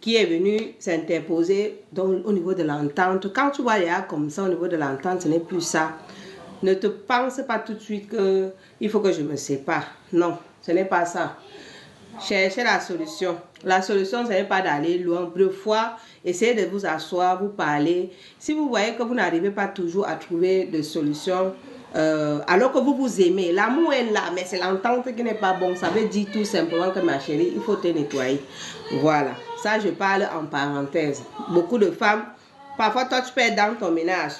qui est venu s'interposer au niveau de l'entente. Quand tu vois les gars comme ça au niveau de l'entente, ce n'est plus ça. Ne te pense pas tout de suite qu'il faut que je me sépare. Non, ce n'est pas ça. Cherchez la solution. La solution, ce n'est pas d'aller loin. Deux fois, essayez de vous asseoir, vous parler. Si vous voyez que vous n'arrivez pas toujours à trouver de solution, alors que vous vous aimez, l'amour est là, mais c'est l'entente qui n'est pas bon. Ça veut dire tout simplement que ma chérie, il faut te nettoyer. Voilà. Ça, je parle en parenthèse. Beaucoup de femmes, parfois toi, tu peux être dans ton ménage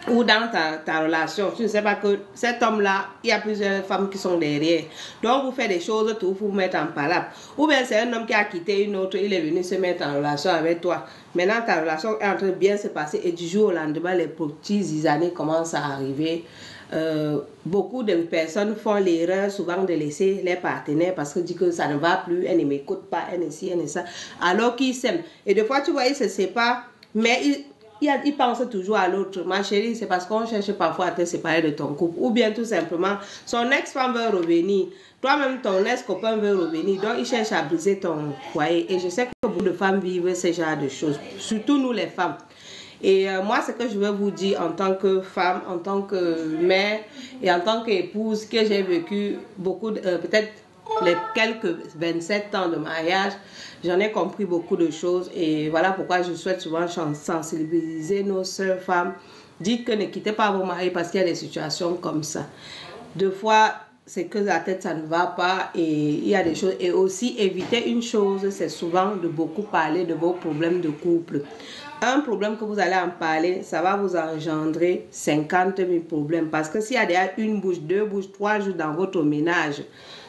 ou dans ta relation, tu ne sais pas que cet homme-là, il y a plusieurs femmes qui sont derrière. Donc, vous faites des choses tout pour vous mettre en palabre. Ou bien c'est un homme qui a quitté une autre, il est venu se mettre en relation avec toi. Maintenant, ta relation est en train de bien se passer et du jour au lendemain, les petits zizanis commencent à arriver. Beaucoup de personnes font l'erreur souvent de laisser les partenaires parce qu'ils disent que ça ne va plus, elle ne m'écoute pas, elle ne ci, elle ne ça. Alors qu'ils s'aiment. Et des fois, tu vois, ils se séparent, mais il pense toujours à l'autre. Ma chérie, c'est parce qu'on cherche parfois à te séparer de ton couple. Ou bien tout simplement, son ex-femme veut revenir. Toi-même, ton ex-copain veut revenir. Donc, il cherche à briser ton foyer. Et je sais que beaucoup de femmes vivent ce genre de choses. Surtout nous, les femmes. Et moi, ce que je veux vous dire en tant que femme, en tant que mère et en tant qu'épouse, que j'ai vécu beaucoup, peut-être les quelques 27 ans de mariage, j'en ai compris beaucoup de choses et voilà pourquoi je souhaite souvent sensibiliser nos sœurs femmes. Dites que ne quittez pas vos maris parce qu'il y a des situations comme ça. Deux fois, c'est que la tête, ça ne va pas et il y a des choses. Et aussi, éviter une chose, c'est souvent de beaucoup parler de vos problèmes de couple. Un problème que vous allez en parler, ça va vous engendrer 50 000 problèmes. Parce que s'il y a déjà une bouche, deux bouches, trois bouches dans votre ménage,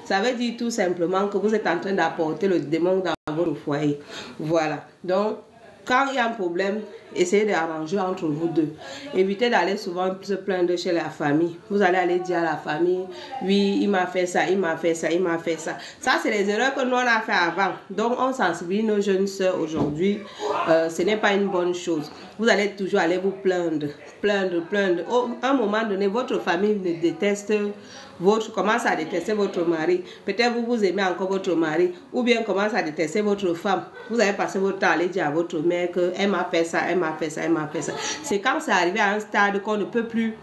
ça veut dire tout simplement que vous êtes en train d'apporter le démon dans votre foyer. Voilà. Donc, quand il y a un problème, essayez d'arranger entre vous deux. Évitez d'aller souvent se plaindre chez la famille. Vous allez aller dire à la famille, oui, il m'a fait ça, il m'a fait ça, il m'a fait ça. Ça, c'est les erreurs que nous, on a fait avant. Donc, on sensibilise nos jeunes soeurs aujourd'hui. Ce n'est pas une bonne chose. Vous allez toujours aller vous plaindre, plaindre. À un moment donné, votre famille ne déteste commence à détester votre mari. Peut-être vous aimez encore votre mari ou bien commence à détester votre femme. Vous allez passer votre temps à aller dire à votre mère qu'elle m'a fait ça, elle m'a fait ça, elle m'a fait ça. C'est quand c'est arrivé à un stade qu'on ne peut plus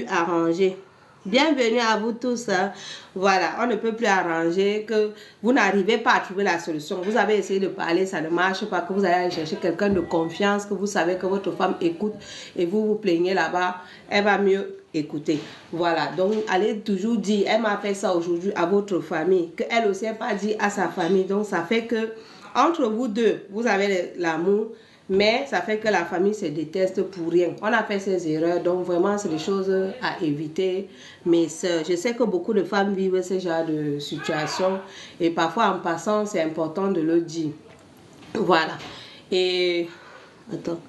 arranger. Bienvenue à vous tous. Hein. Voilà, on ne peut plus arranger, que vous n'arrivez pas à trouver la solution. Vous avez essayé de parler, ça ne marche pas, que vous allez aller chercher quelqu'un de confiance, que vous savez que votre femme écoute et vous vous plaignez là-bas, elle va mieux écouter. Voilà, donc allez toujours dire, elle m'a fait ça aujourd'hui à votre famille, qu'elle aussi n'a pas dit à sa famille. Donc ça fait que entre vous deux, vous avez l'amour, mais ça fait que la famille se déteste pour rien. On a fait ces erreurs, donc vraiment c'est des choses à éviter. Mais je sais que beaucoup de femmes vivent ce genre de situation et parfois en passant, c'est important de le dire. Voilà. Et attends.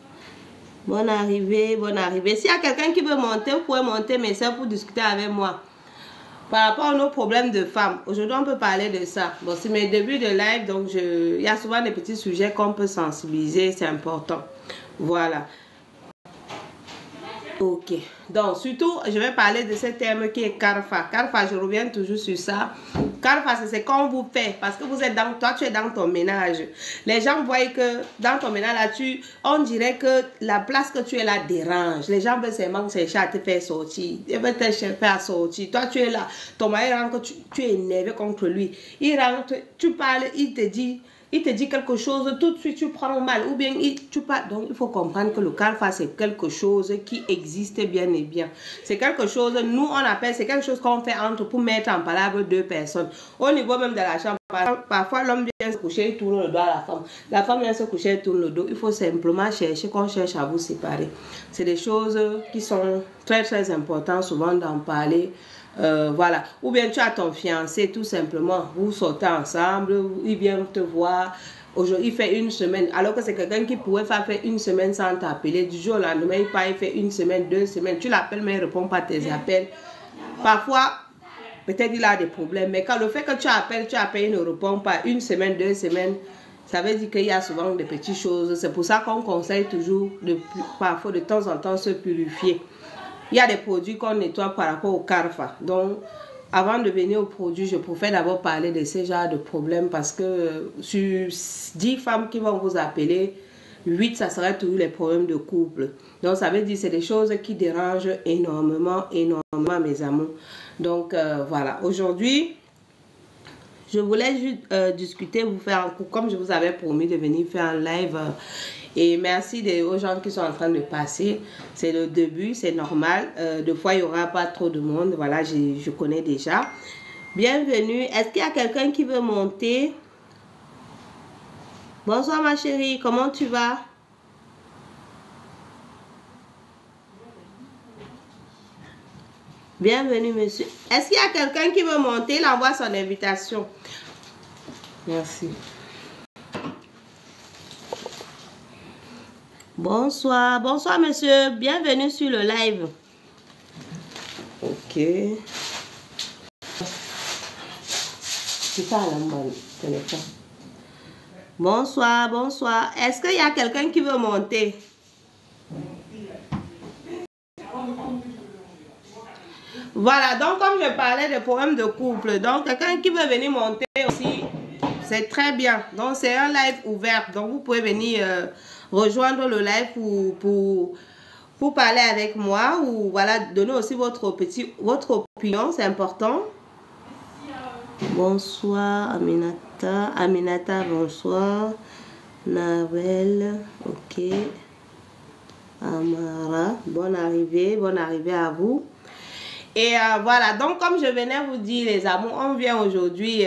Bonne arrivée, bonne arrivée. S'il y a quelqu'un qui veut monter, vous pouvez monter, mes soeurs, pour discuter avec moi. Par rapport à nos problèmes de femmes, aujourd'hui on peut parler de ça. Bon, c'est mes débuts de live, donc il y a souvent des petits sujets qu'on peut sensibiliser, c'est important. Voilà. Ok. Donc, surtout, je vais parler de ce terme qui est Karfa. Karfa, je reviens toujours sur ça. Karfa, c'est ce qu'on vous fait. Parce que vous êtes toi, tu es dans ton ménage. Les gens voient que dans ton ménage, là, on dirait que la place que tu es là dérange. Les gens veulent seulement chercher à te faire sortir. Ils veulent te faire sortir. Toi, tu es là. Ton mari rentre, tu es énervé contre lui. Il rentre, tu parles, il te dit quelque chose, tout de suite tu prends mal, ou bien tu parles. Donc il faut comprendre que le Karfa, c'est quelque chose qui existe bien et bien. C'est quelque chose, nous on appelle, c'est quelque chose qu'on fait pour mettre en palabre deux personnes. Au niveau même de la chambre, parfois l'homme vient se coucher, il tourne le dos à la femme. La femme vient se coucher, elle tourne le dos. Il faut simplement chercher, qu'on cherche à vous séparer. C'est des choses qui sont très très importantes, souvent d'en parler. Voilà. Ou bien tu as ton fiancé, tout simplement, vous sortez ensemble, il vient te voir, aujourd'hui il fait une semaine, alors que c'est quelqu'un qui pourrait faire une semaine sans t'appeler, du jour au lendemain il fait une semaine, 2 semaines, tu l'appelles mais il ne répond pas à tes appels. Parfois, peut-être il a des problèmes, mais quand le fait que tu appelles, il ne répond pas, 1 semaine, 2 semaines, ça veut dire qu'il y a souvent des petites choses. C'est pour ça qu'on conseille toujours, parfois de temps en temps, se purifier. Il y a des produits qu'on nettoie par rapport au Karfa. Donc, avant de venir au produit, je préfère d'abord parler de ce genre de problème parce que sur 10 femmes qui vont vous appeler, 8, ça serait toujours les problèmes de couple. Donc, ça veut dire que c'est des choses qui dérangent énormément, mes amours. Donc, voilà. Aujourd'hui, je voulais juste discuter, vous faire un coup, comme je vous avais promis de venir faire un live. Et merci aux gens qui sont en train de passer. C'est le début, c'est normal. Des fois, il n'y aura pas trop de monde. Voilà, je connais déjà. Bienvenue. Est-ce qu'il y a quelqu'un qui veut monter? Bonsoir ma chérie, comment tu vas? Bienvenue monsieur. Est-ce qu'il y a quelqu'un qui veut monter? Il envoie son invitation. Merci. Bonsoir, bonsoir monsieur, bienvenue sur le live. Ok. C'est ça là, téléphone. Bonsoir, bonsoir. Est-ce qu'il y a quelqu'un qui veut monter? Voilà, donc comme je parlais de problèmes de couple, donc quelqu'un qui veut venir monter aussi, c'est très bien. Donc c'est un live ouvert, donc vous pouvez venir rejoindre le live pour parler avec moi ou voilà, donner aussi votre opinion, c'est important. Bonsoir Aminata, Aminata, bonsoir. Nawel, ok. Amara, bonne arrivée à vous. Et voilà, donc comme je venais vous dire les amours, on vient aujourd'hui,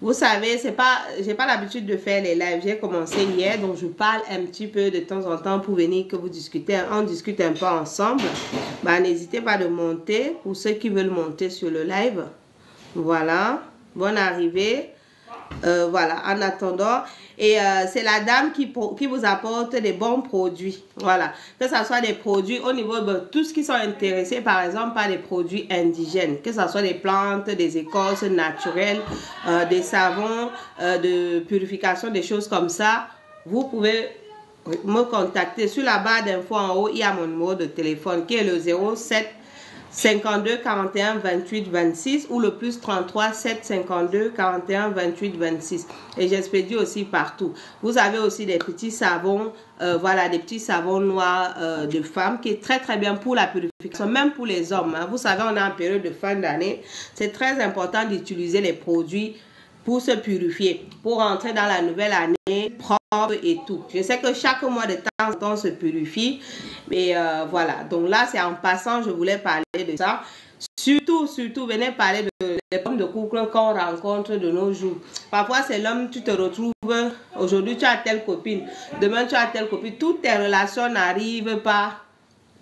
vous savez, j'ai pas l'habitude de faire les lives, j'ai commencé hier, donc je parle un petit peu de temps en temps pour venir que vous discutez, on discute un peu ensemble. Bah, n'hésitez pas de monter pour ceux qui veulent monter sur le live. Voilà, bonne arrivée. Voilà, en attendant, et c'est la dame qui vous apporte des bons produits, voilà, que ce soit des produits au niveau de tous ceux qui sont intéressés par exemple par des produits indigènes, que ce soit des plantes, des écorces naturelles, des savons de purification, des choses comme ça. Vous pouvez me contacter sur la barre d'infos en haut, il y a mon numéro de téléphone qui est le 07 52 41 28 26 ou le plus 33 7 52 41 28 26, et j'expédie aussi partout. Vous avez aussi des petits savons, voilà, des petits savons noirs de femmes qui est très très bien pour la purification, même pour les hommes, hein. Vous savez, on est en période de fin d'année, c'est très important d'utiliser les produits pour se purifier, pour rentrer dans la nouvelle année propre et tout. Je sais que chaque mois de temps en temps se purifie, mais voilà. Donc là, c'est en passant, je voulais parler de ça. Surtout, venez parler des problèmes de couple qu'on rencontre de nos jours. Parfois, c'est l'homme, tu te retrouves, aujourd'hui tu as telle copine, demain tu as telle copine, toutes tes relations n'arrivent pas,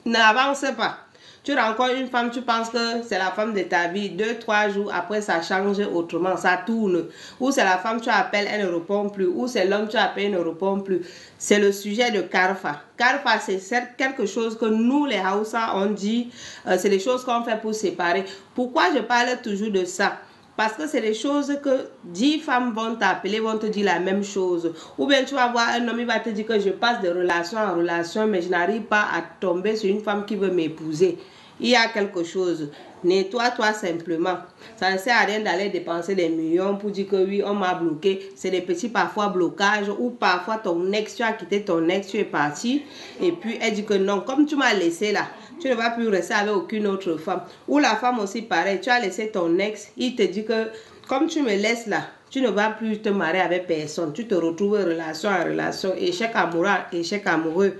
n'avancent pas. Tu rencontres une femme, tu penses que c'est la femme de ta vie. 2-3 jours après, ça change autrement, ça tourne. Ou c'est la femme, tu appelles, elle ne répond plus. Ou c'est l'homme, tu appelles, elle ne répond plus. C'est le sujet de Karfa. Karfa, c'est quelque chose que nous, les Hausa, on dit. C'est des choses qu'on fait pour séparer. Pourquoi je parle toujours de ça? Parce que c'est des choses que 10 femmes vont t'appeler, vont te dire la même chose. Ou bien tu vas voir un homme, il va te dire que je passe de relation en relation, mais je n'arrive pas à tomber sur une femme qui veut m'épouser. Il y a quelque chose. Nettoie-toi simplement. Ça ne sert à rien d'aller dépenser des millions pour dire que oui, on m'a bloqué. C'est des petits parfois blocages ou parfois ton ex, tu as quitté ton ex, tu es parti. Et puis elle dit que non, comme tu m'as laissé là, tu ne vas plus rester avec aucune autre femme. Ou la femme aussi pareil, tu as laissé ton ex, il te dit que comme tu me laisses là, tu ne vas plus te marier avec personne. Tu te retrouves relation en relation, échec amoureux, échec amoureux.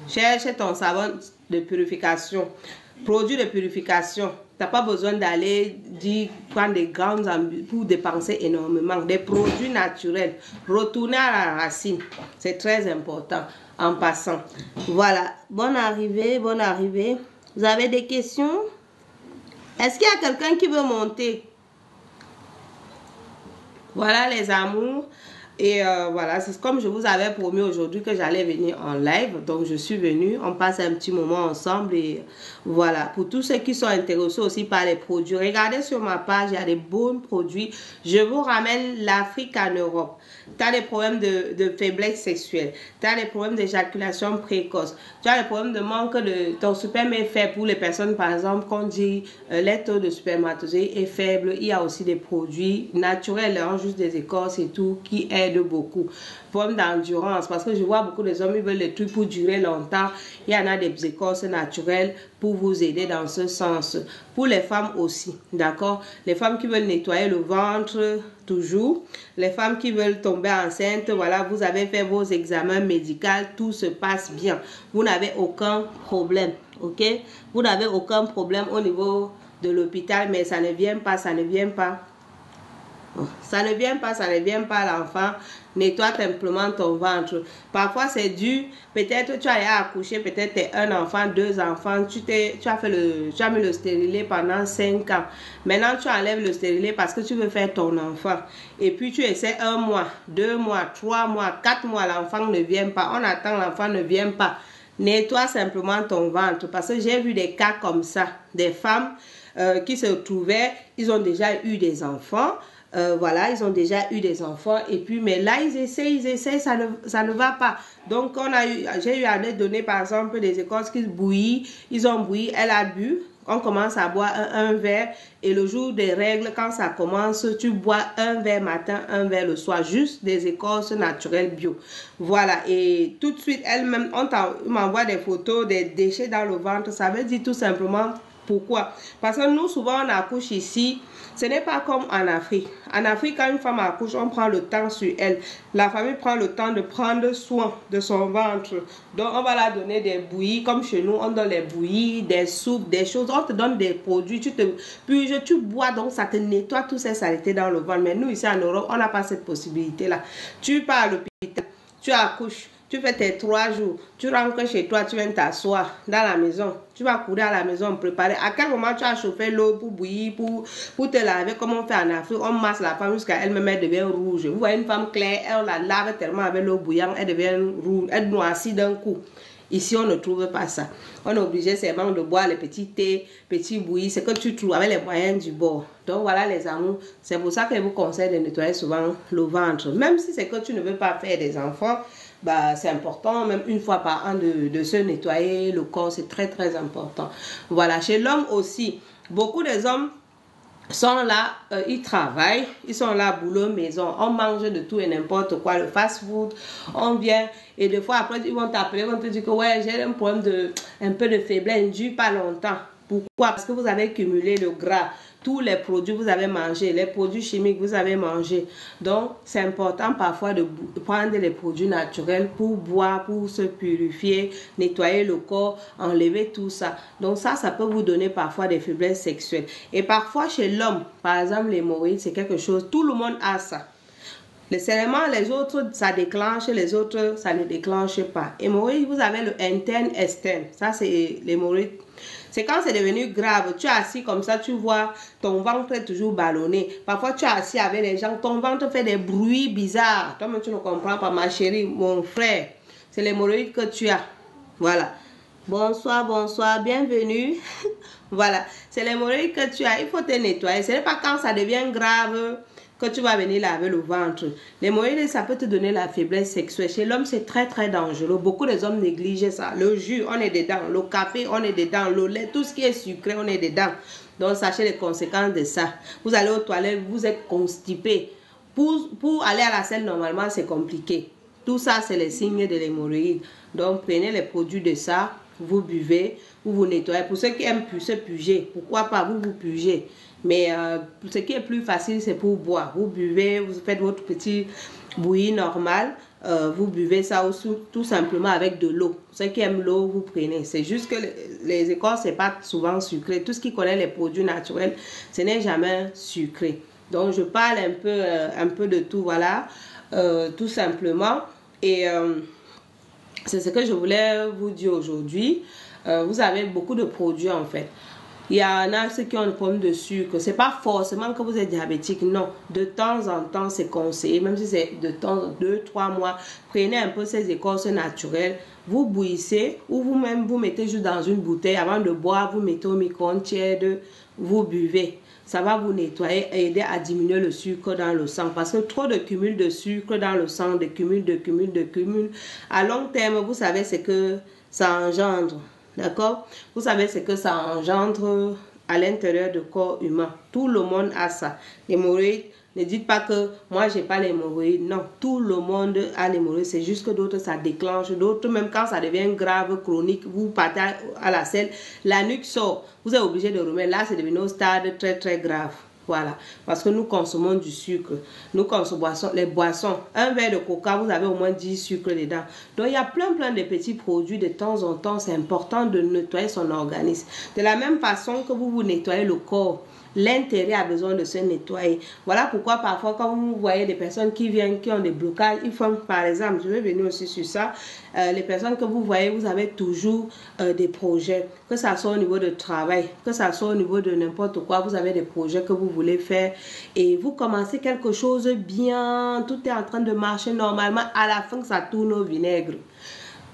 Cherche ton savon de purification. Produits de purification. Tu n'as pas besoin d'aller prendre des grandes pour dépenser énormément. Des produits naturels. Retourner à la racine. C'est très important en passant. Voilà. Bonne arrivée, bonne arrivée. Vous avez des questions? Est-ce qu'il y a quelqu'un qui veut monter? Voilà les amours. Et voilà, c'est comme je vous avais promis aujourd'hui que j'allais venir en live. Donc, je suis venue. On passe un petit moment ensemble. Et voilà, pour tous ceux qui sont intéressés aussi par les produits, regardez sur ma page, il y a des bons produits. Je vous ramène l'Afrique en Europe. Tu as des problèmes de faiblesse sexuelle. Tu as des problèmes d'éjaculation précoce. Tu as des problèmes de manque de... Ton sperme est faible pour les personnes, par exemple, qu'on dit les taux de spermatozoïdes est faible. Il y a aussi des produits naturels, hein, juste des écorces et tout, qui aident beaucoup. Problème d'endurance, parce que je vois beaucoup des hommes, ils veulent des trucs pour durer longtemps. Il y en a des écorces naturelles pour vous aider dans ce sens. Pour les femmes aussi, d'accord? Les femmes qui veulent nettoyer le ventre, toujours. Les femmes qui veulent tomber enceinte, voilà, vous avez fait vos examens médicaux, tout se passe bien. Vous n'avez aucun problème, ok? Vous n'avez aucun problème au niveau de l'hôpital, mais ça ne vient pas, ça ne vient pas. Ça ne vient pas l'enfant. Nettoie simplement ton ventre. Parfois c'est dû, peut-être tu as accouché, peut-être un enfant, 2 enfants, tu as mis le stérilet pendant 5 ans. Maintenant tu enlèves le stérilet parce que tu veux faire ton enfant. Et puis tu essaies 1 mois, 2 mois, 3 mois, 4 mois, l'enfant ne vient pas. On attend, l'enfant ne vient pas. Nettoie simplement ton ventre parce que j'ai vu des cas comme ça, des femmes qui se trouvaient, ils ont déjà eu des enfants. Voilà, ils ont déjà eu des enfants et puis mais là ils essayent, ça ne va pas. Donc j'ai eu à les donner par exemple des écorces qui bouillent, ils ont bouilli, elle a bu, on commence à boire un verre et le jour des règles quand ça commence, tu bois un verre matin, un verre le soir, juste des écorces naturelles bio. Voilà, et tout de suite elle-même, on m'envoie des photos des déchets dans le ventre, ça veut dire tout simplement pourquoi? Parce que nous souvent on accouche ici. Ce n'est pas comme en Afrique. En Afrique, quand une femme accouche, on prend le temps sur elle. La famille prend le temps de prendre soin de son ventre. Donc, on va la donner des bouillies. Comme chez nous, on donne les bouillies, des soupes, des choses. On te donne des produits. Tu bois, donc ça te nettoie toutes ces saletés dans le ventre. Mais nous, ici en Europe, on n'a pas cette possibilité-là. Tu pars à l'hôpital, tu accouches. Tu fais tes 3 jours, tu rentres chez toi, tu viens t'asseoir dans la maison. Tu vas courir à la maison, préparer. À quel moment tu as chauffé l'eau pour bouillir, pour te laver, comme on fait en Afrique. On masse la femme jusqu'à elle-même, elle devient rouge. Vous voyez une femme claire, elle la lave tellement avec l'eau bouillante, elle devient rouge, elle noircit d'un coup. Ici, on ne trouve pas ça. On est obligé seulement de boire les petits thés, petits bouillis, c'est que tu trouves avec les moyens du bord. Donc voilà les amours, c'est pour ça que je vous conseille de nettoyer souvent le ventre. Même si c'est que tu ne veux pas faire des enfants, bah, c'est important, même une fois par an, de se nettoyer le corps, c'est très très important. Voilà, chez l'homme aussi, beaucoup des hommes sont là, ils travaillent, ils sont là, boulot, maison, on mange de tout et n'importe quoi, le fast-food, on vient et des fois après ils vont t'appeler, ils vont te dire que ouais, j'ai un problème un peu de faiblesse, ne dure pas longtemps. Pourquoi? Parce que vous avez cumulé le gras, tous les produits vous avez mangé, les produits chimiques vous avez mangé. Donc, c'est important parfois de prendre les produits naturels pour boire, pour se purifier, nettoyer le corps, enlever tout ça. Donc, ça peut vous donner parfois des faiblesses sexuelles. Et parfois, chez l'homme, par exemple, l'hémorroïde, c'est quelque chose, tout le monde a ça. Seulement, les autres, ça déclenche, les autres, ça ne déclenche pas. Hémorroïde, vous avez le interne, externe. Ça, c'est l'hémorroïde. C'est quand c'est devenu grave, tu es assis comme ça, tu vois ton ventre est toujours ballonné. Parfois, tu es assis avec les gens, ton ventre fait des bruits bizarres. Toi-même, tu ne comprends pas, ma chérie, mon frère. C'est l'hémorroïde que tu as. Voilà. Bonsoir, bonsoir, bienvenue. Voilà. C'est l'hémorroïde que tu as. Il faut te nettoyer. Ce n'est pas quand ça devient grave que tu vas venir laver le ventre. L'hémorroïde, ça peut te donner la faiblesse sexuelle. Chez l'homme, c'est très très dangereux. Beaucoup des hommes négligent ça. Le jus, on est dedans. Le café, on est dedans. Le lait, tout ce qui est sucré, on est dedans. Donc, sachez les conséquences de ça. Vous allez aux toilettes, vous êtes constipé. Pour aller à la selle, normalement, c'est compliqué. Tout ça, c'est les signes de l'hémorroïde. Donc, prenez les produits de ça, vous buvez, vous nettoyez. Pour ceux qui aiment se puger, pourquoi pas, vous pugez. Mais ce qui est plus facile, c'est pour boire. Vous buvez, vous faites votre petit bouillie normal. Vous buvez ça aussi, tout simplement avec de l'eau. Ceux qui aiment l'eau, vous prenez. C'est juste que les écorces, ce n'est pas souvent sucré. Tout ce qui connaît les produits naturels, ce n'est jamais sucré. Donc, je parle un peu de tout, voilà, tout simplement. Et c'est ce que je voulais vous dire aujourd'hui. Vous avez beaucoup de produits, en fait. Il y en a ceux qui ont le problème de sucre. C'est pas forcément que vous êtes diabétique, non. De temps en temps, c'est conseillé, même si c'est de temps, 2-3 mois, prenez un peu ces écorces naturelles, vous bouillissez ou vous-même vous mettez juste dans une bouteille. Avant de boire, vous mettez au micro-ondes tiède, vous buvez. Ça va vous nettoyer et aider à diminuer le sucre dans le sang. Parce que trop de cumul de sucre dans le sang, de cumul, à long terme, vous savez ce que ça engendre. D'accord? Vous savez ce que ça engendre à l'intérieur du corps humain. Tout le monde a ça. L'hémorroïde, ne dites pas que moi j'ai pas l'hémorroïde. Non, tout le monde a l'hémorroïde. C'est juste que d'autres ça déclenche. D'autres, même quand ça devient grave, chronique, vous partez à la selle, la nuque sort. Vous êtes obligé de remettre. Là, c'est devenu au stade très grave. Voilà, parce que nous consommons du sucre, nous consommons les boissons. Un verre de coca, vous avez au moins 10 sucres dedans. Donc, il y a plein de petits produits de temps en temps. C'est important de nettoyer son organisme. De la même façon que vous nettoyez le corps, l'intérieur a besoin de se nettoyer. Voilà pourquoi parfois quand vous voyez des personnes qui viennent, qui ont des blocages, ils font par exemple, je vais venir aussi sur ça, les personnes que vous voyez, vous avez toujours des projets, que ça soit au niveau de travail, que ça soit au niveau de n'importe quoi, vous avez des projets que vous voulez faire et vous commencez quelque chose bien, tout est en train de marcher normalement, à la fin ça tourne au vinaigre.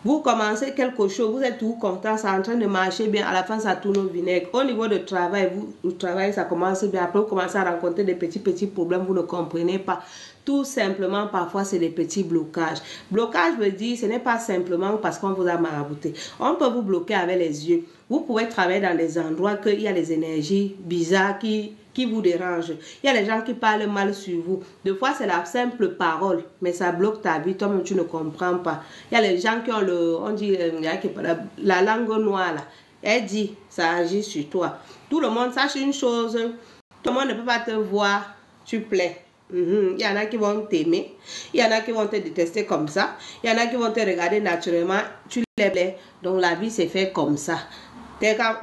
Vous commencez quelque chose, vous êtes tout content, c'est en train de marcher bien, à la fin ça tourne au vinaigre. Au niveau de travail, vous travaillez, ça commence bien, après vous commencez à rencontrer des petits problèmes, vous ne comprenez pas. Tout simplement, parfois c'est des petits blocages. Blocage veut dire, ce n'est pas simplement parce qu'on vous a marabouté. On peut vous bloquer avec les yeux. Vous pouvez travailler dans des endroits qu'il y a des énergies bizarres qui vous dérangent. Il y a des gens qui parlent mal sur vous. Des fois, c'est la simple parole, mais ça bloque ta vie. Toi-même, tu ne comprends pas. Il y a les gens qui ont la langue noire. Là. Elle dit, ça agit sur toi. Tout le monde sache une chose. Tout le monde ne peut pas te voir. Tu plais. Il y en a qui vont t'aimer. Il y en a qui vont te détester comme ça. Il y en a qui vont te regarder naturellement. Tu les plais. Donc, la vie s'est faite comme ça.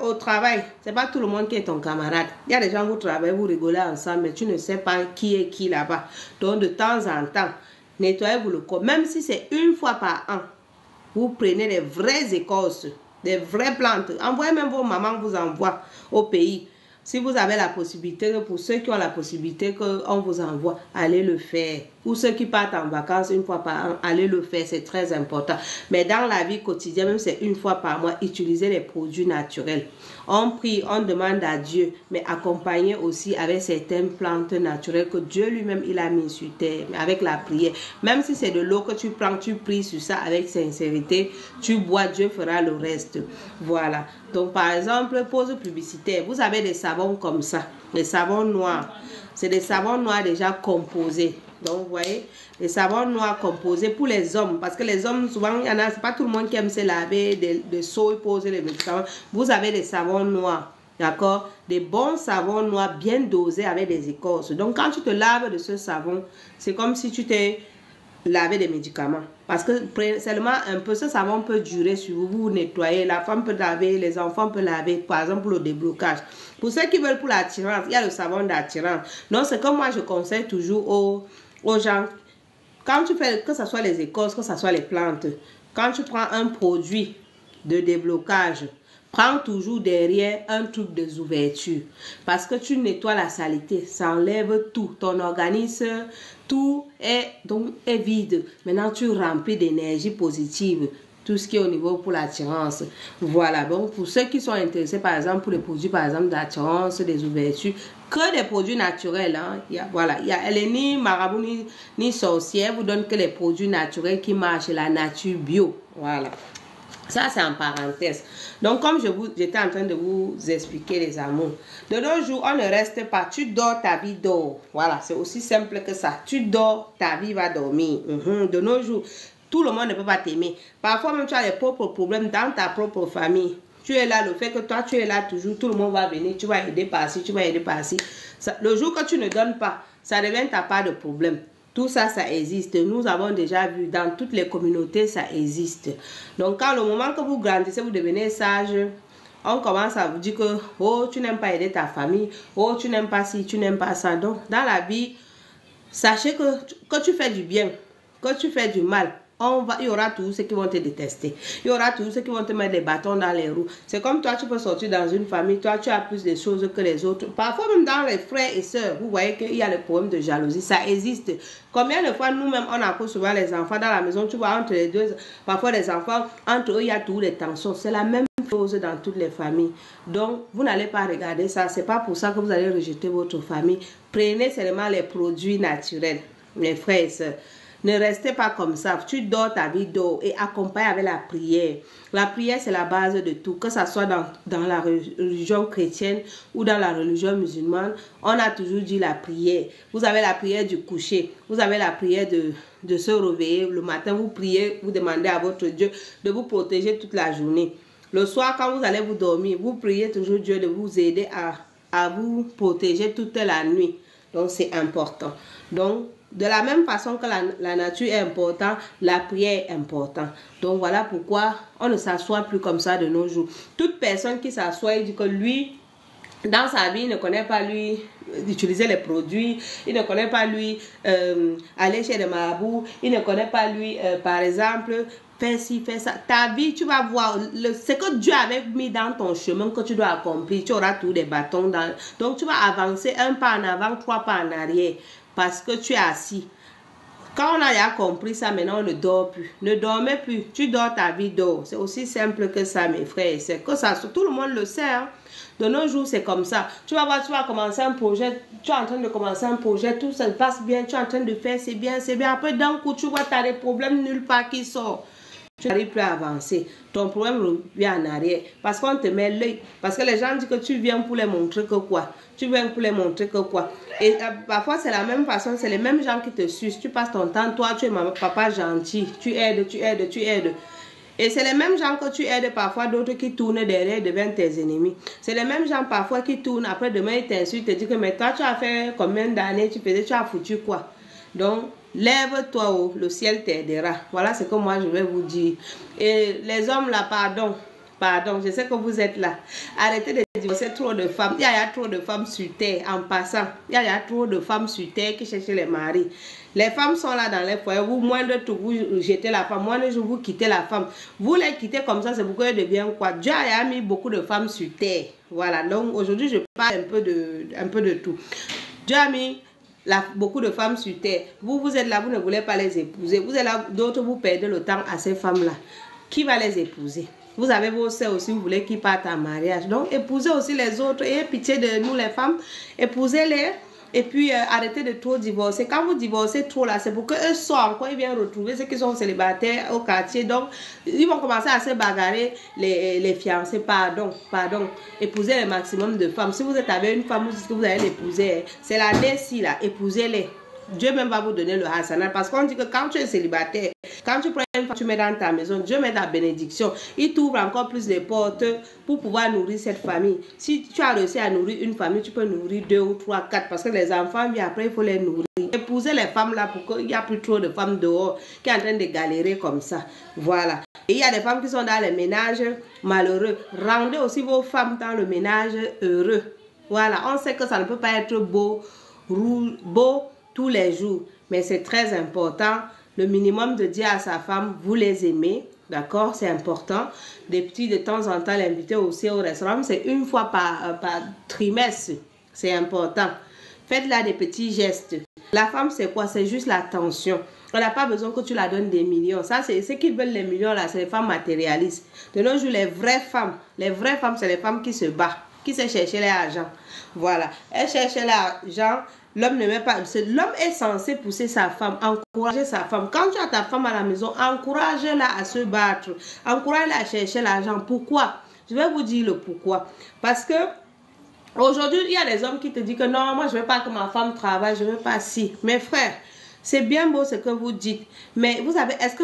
Au travail, c'est pas tout le monde qui est ton camarade. Il y a des gens, vous travaillez, vous rigolez ensemble, mais tu ne sais pas qui est qui là-bas. Donc, de temps en temps, nettoyez-vous le corps. Même si c'est une fois par an, vous prenez des vraies écorces, des vraies plantes. Envoyez même vos mamans vous envoient au pays. Si vous avez la possibilité, pour ceux qui ont la possibilité qu'on vous envoie, allez le faire. Pour ceux qui partent en vacances une fois par an, allez le faire, c'est très important. Mais dans la vie quotidienne, même c'est une fois par mois, utilisez les produits naturels. On prie, on demande à Dieu, mais accompagné aussi avec certaines plantes naturelles que Dieu lui-même il a mis sur terre, avec la prière. Même si c'est de l'eau que tu prends, tu pries sur ça avec sincérité, tu bois, Dieu fera le reste. Voilà. Donc par exemple, pause publicitaire, vous avez des savons comme ça, les savons noirs. C'est des savons noirs déjà composés. Donc, vous voyez, les savons noirs composés pour les hommes. Parce que les hommes, souvent, il y en a, c'est pas tout le monde qui aime se laver des seaux et poser les médicaments. Vous avez des savons noirs, d'accord? Des bons savons noirs bien dosés avec des écorces. Donc, quand tu te laves de ce savon, c'est comme si tu t'es lavé des médicaments. Parce que seulement un peu, ce savon peut durer sur vous, vous nettoyez, la femme peut laver, les enfants peuvent laver, par exemple pour le déblocage. Pour ceux qui veulent pour l'attirance, il y a le savon d'attirance. Donc, c'est comme moi, je conseille toujours aux gens, quand tu fais, que ce soit les écorces, que ce soit les plantes, quand tu prends un produit de déblocage, prends toujours derrière un truc de ouverture. Parce que tu nettoies la saleté, ça enlève tout. Ton organisme, tout est vide. Maintenant, tu remplis d'énergie positive. Tout ce qui est au niveau pour l'attirance. Voilà. Donc, pour ceux qui sont intéressés, par exemple, pour les produits, par exemple, d'attirance, des ouvertures, que des produits naturels. Hein. Elle est ni marabout, ni sorcière. Vous donne que les produits naturels qui marchent, la nature bio. Voilà. Ça, c'est en parenthèse. Donc, comme j'étais en train de vous expliquer les amours, de nos jours, on ne reste pas. Tu dors, ta vie dort. Voilà, c'est aussi simple que ça. Tu dors, ta vie va dormir. De nos jours, tout le monde ne peut pas t'aimer. Parfois, même tu as les propres problèmes dans ta propre famille. Tu es là, le fait que toi, tu es là toujours, tout le monde va venir, tu vas aider par-ci, tu vas aider par-ci. Le jour que tu ne donnes pas, ça devient ta part de problème. Tout ça, ça existe. Nous avons déjà vu dans toutes les communautés, ça existe. Donc, quand le moment que vous grandissez, vous devenez sage, on commence à vous dire que, oh, tu n'aimes pas aider ta famille, oh, tu n'aimes pas ci, tu n'aimes pas ça. Donc, dans la vie, sachez que tu fais du bien, que tu fais du mal. il y aura tous ceux qui vont te détester. Il y aura tous ceux qui vont te mettre des bâtons dans les roues. C'est comme toi, tu peux sortir dans une famille, toi, tu as plus de choses que les autres. Parfois, même dans les frères et sœurs, vous voyez qu'il y a le problème de jalousie. Ça existe. Combien de fois, nous-mêmes, on accouche souvent les enfants dans la maison, tu vois, entre les deux, parfois les enfants, entre eux, il y a toutes les tensions. C'est la même chose dans toutes les familles. Donc, vous n'allez pas regarder ça. C'est pas pour ça que vous allez rejeter votre famille. Prenez seulement les produits naturels, mes frères et sœurs. Ne restez pas comme ça. Tu dors ta vie d'eau et accompagne avec la prière. La prière, c'est la base de tout. Que ce soit dans la religion chrétienne ou dans la religion musulmane, on a toujours dit la prière. Vous avez la prière du coucher. Vous avez la prière de se réveiller. Le matin, vous priez, vous demandez à votre Dieu de vous protéger toute la journée. Le soir, quand vous allez vous dormir, vous priez toujours Dieu de vous aider à vous protéger toute la nuit. Donc, c'est important. Donc, de la même façon que la nature est importante, la prière est importante. Donc, voilà pourquoi on ne s'assoit plus comme ça de nos jours. Toute personne qui s'assoit, il dit que lui, dans sa vie, il ne connaît pas lui utiliser les produits, il ne connaît pas lui aller chez les marabouts, il ne connaît pas lui, par exemple, fais ci, fais ça. Ta vie, tu vas voir, ce que Dieu avait mis dans ton chemin que tu dois accomplir, tu auras tous les bâtons dans. Donc, tu vas avancer un pas en avant, 3 pas en arrière, parce que tu es assis. Quand on a déjà compris ça, maintenant on ne dort plus. Ne dormez plus, tu dors ta vie d'or. C'est aussi simple que ça, mes frères. C'est que ça, tout le monde le sait. Hein? De nos jours, c'est comme ça. Tu vas voir, tu vas commencer un projet, tu es en train de commencer un projet, tout ça passe bien, tu es en train de faire, c'est bien, c'est bien. Après, d'un coup, tu vois, tu as des problèmes nulle part qui sortent. Tu n'arrives plus à avancer. Ton problème revient en arrière. Parce qu'on te met l'œil. Parce que les gens disent que tu viens pour les montrer que quoi. Tu viens pour les montrer que quoi. Et parfois, c'est la même façon. C'est les mêmes gens qui te sucent. Tu passes ton temps. Toi, tu es papa gentil. Tu aides, tu aides, tu aides. Et c'est les mêmes gens que tu aides parfois, d'autres qui tournent derrière devant tes ennemis. C'est les mêmes gens parfois qui tournent. Après, demain, ils t'insultent. Ils te disent que mais toi, tu as fait combien d'années tu faisais, tu as foutu quoi. Donc, lève-toi haut, le ciel t'aidera. Voilà ce que moi je vais vous dire. Et les hommes là, pardon, je sais que vous êtes là. Arrêtez de divorcer trop de femmes. Il y a trop de femmes sur terre en passant. Il y a trop de femmes sur terre qui cherchent les maris. Les femmes sont là dans les foyers. Vous, moins de tout, vous jetez la femme. Moins de jour, vous quittez la femme. Vous les quittez comme ça, c'est pourquoi elle devient quoi. Dieu a mis beaucoup de femmes sur terre. Voilà, donc aujourd'hui, je parle un peu de tout. Dieu a mis beaucoup de femmes sur terre. Vous êtes là, vous ne voulez pas les épouser. Vous êtes là, d'autres vous perdez le temps à ces femmes-là. Qui va les épouser? Vous avez vos sœurs aussi, vous voulez qu'ils partent en mariage. Donc, épousez aussi les autres. Ayez pitié de nous, les femmes. Épousez-les. Et puis, arrêtez de trop divorcer. Quand vous divorcez trop, là, c'est pour qu'eux soient encore, ils viennent retrouver ceux qui sont célibataires au quartier. Donc, ils vont commencer à se bagarrer les fiancés. Pardon. Épousez le maximum de femmes. Si vous êtes avec une femme, vous dites que vous allez l'épouser. C'est la déci, là. Épousez-les. Dieu même va vous donner le hasana. Parce qu'on dit que quand tu es célibataire, quand tu prends une femme, tu mets dans ta maison, Dieu met ta bénédiction. Il t'ouvre encore plus les portes pour pouvoir nourrir cette famille. Si tu as réussi à nourrir une famille, tu peux nourrir 2 ou 3, 4. Parce que les enfants, puis après, il faut les nourrir. Épousez les femmes là pour qu'il n'y a plus trop de femmes dehors qui sont en train de galérer comme ça. Voilà. Et il y a des femmes qui sont dans les ménages malheureux. Rendez aussi vos femmes dans le ménage heureux. Voilà. On sait que ça ne peut pas être beau tous les jours, mais c'est très important. Le minimum de dire à sa femme, vous les aimez, d'accord, c'est important. Des petits de temps en temps, l'inviter aussi au restaurant, c'est une fois par trimestre, c'est important. Faites-là des petits gestes. La femme, c'est quoi? C'est juste l'attention. On n'a pas besoin que tu la donnes des millions. Ça, c'est ceux qui veulent les millions, là, c'est les femmes matérialistes. De nos jours, les vraies femmes, c'est les femmes qui se battent, qui se cherchent l'argent. Voilà. Elles cherchent l'argent. L'homme ne met pas. L'homme est censé pousser sa femme, encourager sa femme. Quand tu as ta femme à la maison, encourage-la à se battre. Encourage-la à chercher l'argent. Pourquoi? Je vais vous dire le pourquoi. Parce que aujourd'hui, il y a des hommes qui te disent que non, moi je ne veux pas que ma femme travaille, je ne veux pas si. Mes frères, c'est bien beau ce que vous dites. Mais est-ce que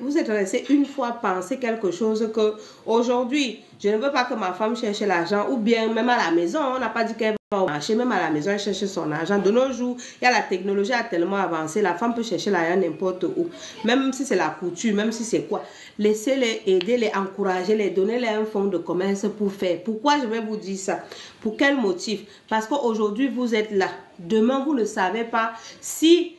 vous êtes resté une fois penser quelque chose que aujourd'hui, je ne veux pas que ma femme cherche l'argent, ou bien même à la maison, on n'a pas dit qu'elle va au marché, même à la maison, elle cherche son argent. De nos jours, la technologie a tellement avancé, la femme peut chercher l'argent n'importe où. Même si c'est la couture, même si c'est quoi. Laissez-les aider, les encourager, les donner un fonds de commerce pour faire. Pourquoi je vais vous dire ça? Pour quel motif? Parce qu'aujourd'hui, vous êtes là. Demain, vous ne savez pas si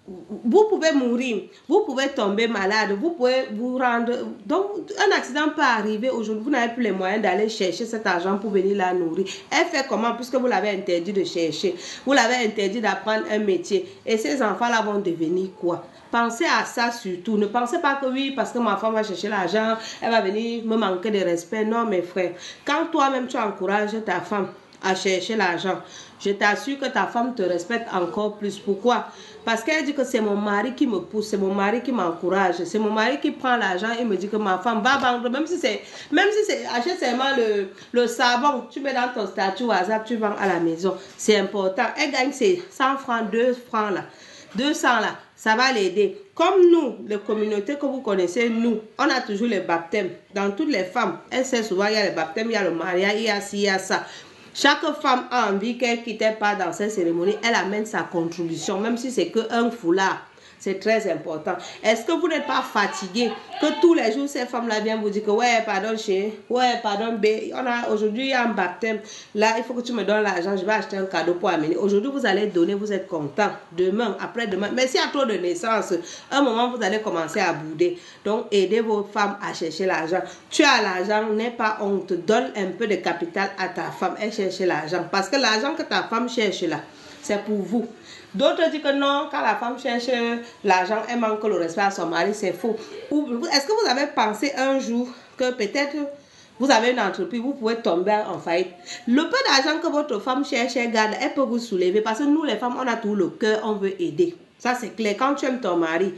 vous pouvez mourir, vous pouvez tomber malade, vous pouvez vous rendre... Donc, un accident peut arriver aujourd'hui, vous n'avez plus les moyens d'aller chercher cet argent pour venir la nourrir. Elle fait comment puisque vous l'avez interdit de chercher? Vous l'avez interdit d'apprendre un métier. Et ces enfants-là vont devenir quoi? Pensez à ça surtout. Ne pensez pas que oui, parce que ma femme va chercher l'argent, elle va venir me manquer de respect. Non, mes frères. Quand toi-même, tu encourages ta femme à chercher l'argent, je t'assure que ta femme te respecte encore plus. Pourquoi? Parce qu'elle dit que c'est mon mari qui me pousse, c'est mon mari qui m'encourage, c'est mon mari qui prend l'argent et me dit que ma femme va vendre, même si c'est, achète seulement le savon, tu mets dans ton statut WhatsApp, tu vends à la maison. C'est important. Elle gagne ses 100 francs, 2 francs là, 200 là, ça va l'aider. Comme nous, les communautés que vous connaissez, nous, on a toujours les baptêmes. Dans toutes les femmes, elle sait souvent, il y a les baptêmes, il y a le mariage, il y a ci, il y a ça. Chaque femme a envie qu'elle ne quitte pas dans cette cérémonie, elle amène sa contribution, même si c'est qu'un foulard. C'est très important. Est-ce que vous n'êtes pas fatigué que tous les jours, ces femmes-là viennent vous dire que ouais, pardon, chérie, ouais, pardon, B, aujourd'hui, il y a un baptême. Là, il faut que tu me donnes l'argent, je vais acheter un cadeau pour amener. Aujourd'hui, vous allez donner, vous êtes content. Demain, après-demain. Mais s'il y a trop de naissances, un moment, vous allez commencer à bouder. Donc, aidez vos femmes à chercher l'argent. Tu as l'argent, n'aie pas honte. Donne un peu de capital à ta femme. Elle cherche l'argent. Parce que l'argent que ta femme cherche là, c'est pour vous. D'autres disent que non, quand la femme cherche l'argent, elle manque le respect à son mari, c'est faux. Est-ce que vous avez pensé un jour que peut-être vous avez une entreprise, vous pouvez tomber en faillite? Le peu d'argent que votre femme cherche, elle garde, elle peut vous soulever. Parce que nous, les femmes, on a tout le cœur, on veut aider. Ça, c'est clair. Quand tu aimes ton mari,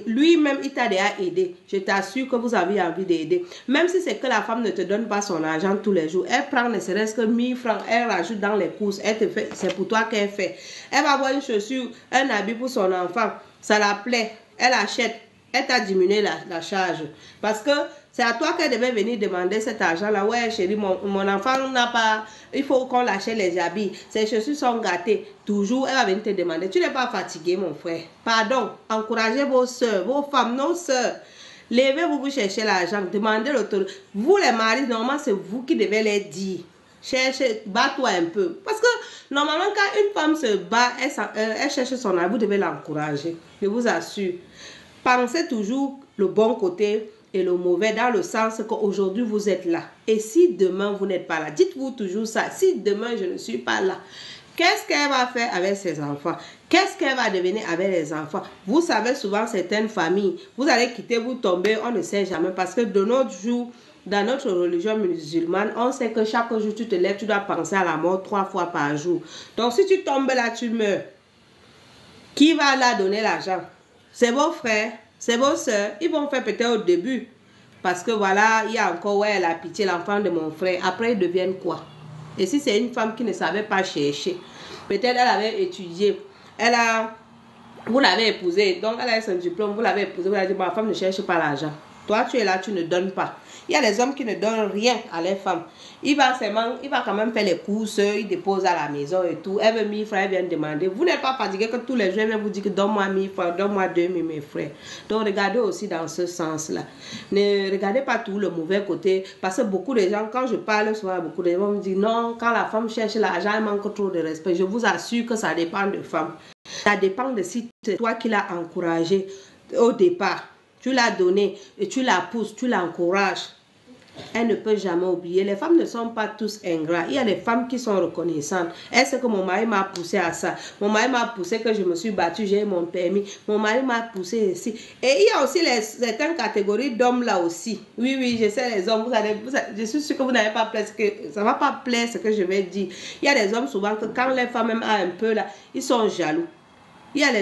lui-même, il t'a déjà aidé. Je t'assure que vous avez envie d'aider. Même si c'est que la femme ne te donne pas son argent tous les jours, elle prend ne serait-ce que 1000 francs, elle rajoute dans les courses, elle te fait, c'est pour toi qu'elle fait. Elle va avoir une chaussure, un habit pour son enfant, ça la plaît, elle achète, elle t'a diminué la charge. Parce que c'est à toi qu'elle devait venir demander cet argent-là. Ouais, chérie, mon enfant n'a pas... Il faut qu'on l'achète les habits. Ses chaussures sont gâtées. Toujours, elle va venir te demander. Tu n'es pas fatigué, mon frère. Pardon. Encouragez vos soeurs, vos femmes, nos soeurs. Levez-vous pour chercher l'argent. Demandez l'autorité. Vous, les maris, normalement, c'est vous qui devez les dire. Cherche, bats-toi un peu. Parce que, normalement, quand une femme se bat, elle cherche son argent, vous devez l'encourager. Je vous assure. Pensez toujours le bon côté et le mauvais, dans le sens qu'aujourd'hui vous êtes là. Et si demain vous n'êtes pas là, dites-vous toujours ça. Si demain je ne suis pas là, qu'est-ce qu'elle va faire avec ses enfants? Qu'est-ce qu'elle va devenir avec les enfants? Vous savez, souvent certaines familles, vous allez quitter, vous tomber, on ne sait jamais. Parce que de notre jour, dans notre religion musulmane, on sait que chaque jour tu te lèves, tu dois penser à la mort 3 fois par jour. Donc si tu tombes là, tu meurs. Qui va là donner l'argent? C'est vos frères, c'est vos soeurs. Ils vont faire peut-être au début. Parce que voilà, il y a encore, ouais, la pitié, l'enfant de mon frère. Après, ils deviennent quoi? Et si c'est une femme qui ne savait pas chercher, peut-être elle avait étudié, vous l'avez épousée, donc elle a son diplôme, vous l'avez épousée, vous avez dit, ma femme ne cherche pas l'argent. Toi, tu es là, tu ne donnes pas. Il y a des hommes qui ne donnent rien à les femmes. Il va quand même faire les courses, il dépose à la maison et tout. Elle veut 1000 francs, elle vient demander. Vous n'êtes pas fatigué que tous les jours, elle vient vous dire que donne-moi 1000 francs, donne-moi 2000, mes frères. Donc, regardez aussi dans ce sens-là. Ne regardez pas tout le mauvais côté. Parce que beaucoup de gens, quand je parle souvent, beaucoup de gens me disent non, quand la femme cherche l'argent, elle manque trop de respect. Je vous assure que ça dépend de femmes. Ça dépend de si c'est toi qui l'as encouragé au départ. Tu l'as donné et tu la pousses, tu l'encourages. Elle ne peut jamais oublier. Les femmes ne sont pas tous ingrats. Il y a des femmes qui sont reconnaissantes. Est-ce que mon mari m'a poussé à ça? Mon mari m'a poussé que je me suis battue, j'ai mon permis. Mon mari m'a poussé ici. Et il y a aussi certaines catégories d'hommes là aussi. Oui, oui, je sais les hommes. Je suis sûre que vous n'avez pas plaisir, ça ne va pas plaire ce que je vais dire. Il y a des hommes souvent que quand les femmes même ont un peu là, ils sont jaloux. Il y a les